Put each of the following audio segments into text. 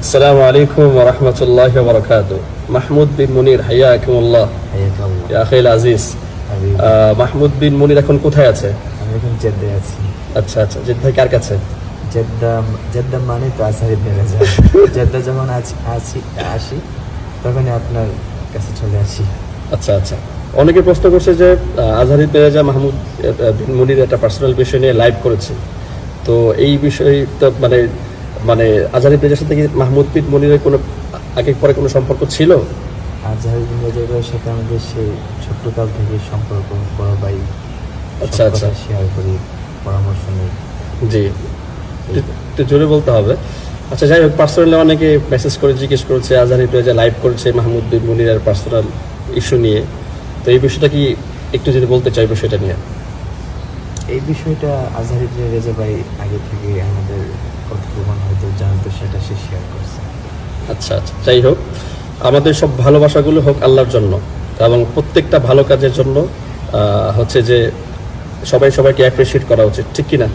السلام عليكم ورحمة الله وبركاته. محمود بن منير حياكم الله حياك الله يا أخي العزيز. حبيبي মাহমুদ বিন মুনির এখন কোথায় আছে? আমি এখন জেদ্দায় আছি। আচ্ছা আচ্ছা, জেদ্দায় কার কাছে? জেদ্দা মানে তো আজহারি মেরাজা। জেদ্দা যখন আসি তখনই আপনার কাছে চলে আসি। আচ্ছা আচ্ছা, অনেকে প্রশ্ন করছে যে আজহারি মেরাজা মাহমুদ বিন মুনির একটা পার্সোনাল বিষয় নিয়ে লাইভ করেছে, তো এই বিষয়টা মানে আজহারি মেরাজার সাথে কি মাহমুদ বিন মুনিরের কোনো আগে পরে কোনো সম্পর্ক ছিল? আজহারি মেরাজার সাথে আমাদের সেই ছোট্টকাল থেকে সম্পর্ক, বড় ভাই। আচ্ছা আচ্ছা, শেয়ার করি, পরামর্শ নিই। জি, একটু জোরে বলতে হবে। আচ্ছা, যাই হোক, পার্সোনালি অনেকে মেসেজ করে জিজ্ঞেস করেছে আজহারি মেরাজা লাইভ করেছে মাহমুদ বিন মুনিরের পার্সোনাল ইস্যু নিয়ে, তো এই বিষয়টা কি একটু যদি বলতে চাই বিষয়টা নিয়ে? এই বিষয়টা আজহারি মেরাজা ভাই আগে থেকে আমাদের কতটুকু হয়তো জানতো, সেটা সে শেয়ার করছে। আচ্ছা আচ্ছা, যাই হোক, আমাদের সব ভালোবাসাগুলো হোক আল্লাহর জন্য, এবং প্রত্যেকটা ভালো কাজের জন্য হচ্ছে যে সবাইকে অ্যাপ্রিসিয়েট করা উচিত, ঠিক কিনা?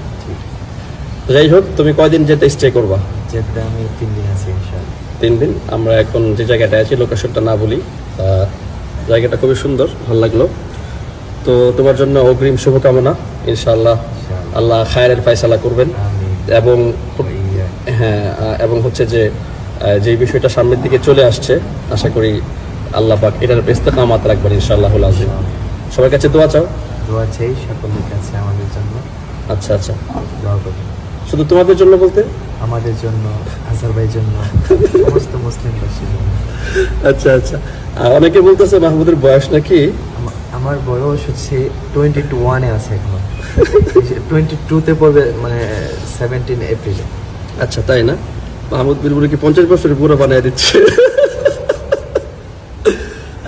যাই হোক, তুমি কয়দিন যেতে স্টে করবা? যেতে আমি 3 দিন আছি ইনশাআল্লাহ। 3 দিন। আমরা এখন যে জায়গাটায় আছি, লোকেশনটা না বলি, জায়গাটা খুবই সুন্দর, ভালো লাগলো। তো তোমার জন্য অগ্রিম শুভকামনা, ইনশাআল্লাহ আল্লাহ খায়রের ফয়সালা করবেন। এবং হ্যাঁ, এবং হচ্ছে যে যে বিষয়টা সামনের দিকে চলে আসছে, আশা করি আল্লাহ পাক এটার ইস্তেকামাত রাখবেন ইনশাআল্লাহুল আযীম। সবার কাছে দোয়া চাও? দোয়া চাই সকলের কাছে আমাদের জন্য। আচ্ছা আচ্ছা, দোয়া করুন। শুধু তোমাদের জন্য বলতে? আমাদের জন্য, আজহার ভাইয়ের জন্য, সমস্ত মুসলিমবাসীর জন্য। আচ্ছা আচ্ছা, অনেকে বলতেছে মাহমুদের বয়স নাকি? আমার বয়স হচ্ছে 21-এ আছে এখনো। 22-তে পড়বে, মানে 17 এপ্রিলে। আচ্ছা, তাই না? মাহমুদ বিন মুনির কি 50 বছরের বুড়ো বানিয়ে দিচ্ছে?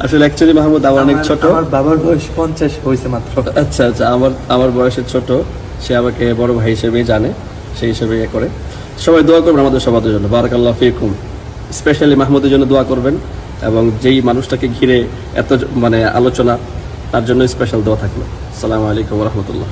আসলে অ্যাকচুয়ালি মাহমুদ আমার অনেক ছোট। আমার বাবার বয়স 50 হয়েছে মাত্র। আচ্ছা আচ্ছা, আমার বয়সের ছোট, সে আমাকে বড় ভাই হিসেবেই জানে, সেই হিসেবে ইয়ে করে। সবাই দোয়া করবেন আমাদের সবার জন্য, বারাকাল্লাহু ফিকুম। স্পেশালি মাহমুদের জন্য দোয়া করবেন, এবং যেই মানুষটাকে ঘিরে এত আলোচনা, তার জন্য স্পেশাল দোয়া থাকলো। আসসালামু আলাইকুম ওয়া রাহমাতুল্লাহ।